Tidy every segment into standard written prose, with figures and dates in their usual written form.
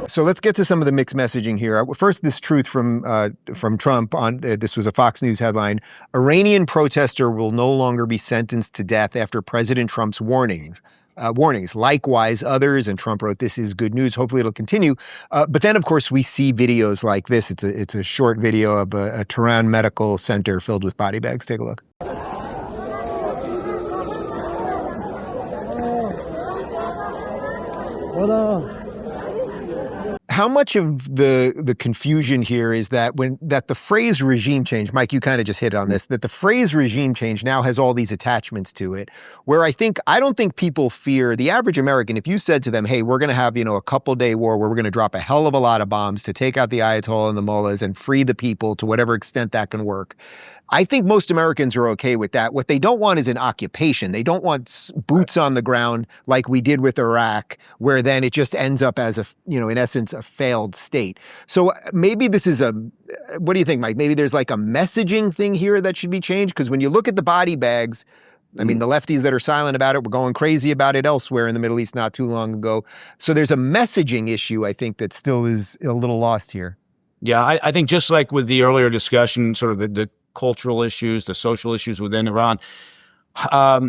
So let's get to some of the mixed messaging here. First, this truth from Trump on this was a Fox News headline: Iranian protester will no longer be sentenced to death after President Trump's warnings. Likewise, others, and Trump wrote, "This is good news. Hopefully it'll continue." But then, of course, we see videos like this. It's a short video of a Tehran medical center filled with body bags. Take a look. How much of the confusion here is that the phrase regime change, Mike, you kind of just hit on this, that the phrase regime change now has all these attachments to it, where I don't think people fear, the average American, if you said to them, hey, we're going to have, a couple-day war where we're going to drop a hell of a lot of bombs to take out the Ayatollah and the mullahs and free the people to whatever extent that can work. I think most Americans are okay with that. What they don't want is an occupation. They don't want boots on the ground like we did with Iraq, where then it just ends up as in essence, a failed state. So maybe this is what do you think, Mike? Maybe there's like a messaging thing here that should be changed? Because when you look at the body bags, I mean, the lefties that are silent about it were going crazy about it elsewhere in the Middle East not too long ago. So there's a messaging issue, I think, that still is a little lost here. Yeah, I think just like with the earlier discussion, sort of the cultural issues, the social issues within Iran, I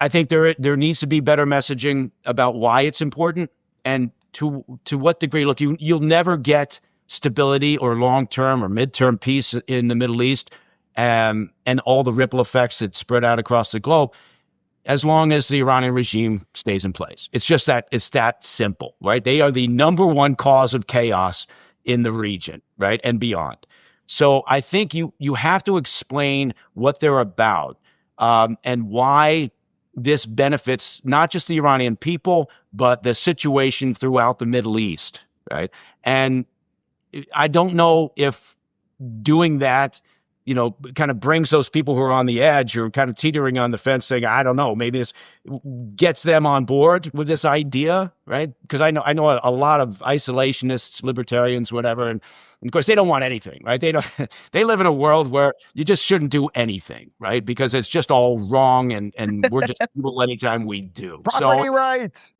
think there needs to be better messaging about why it's important and to what degree. Look, you'll never get stability or long-term or mid-term peace in the Middle East and all the ripple effects that spread out across the globe as long as the Iranian regime stays in place. It's just that it's that simple, right? They are the number one cause of chaos in the region, right, and beyond. So I think you have to explain what they're about and why this benefits not just the Iranian people, but the situation throughout the Middle East, right? And I don't know if doing that, kind of brings those people who are on the edge or kind of teetering on the fence saying, I don't know, maybe this gets them on board with this idea, right? Because I know a lot of isolationists, libertarians, whatever, and of course they don't want anything, right? They live in a world where you just shouldn't do anything, right? Because it's just all wrong and we're just evil anytime we do. Property rights.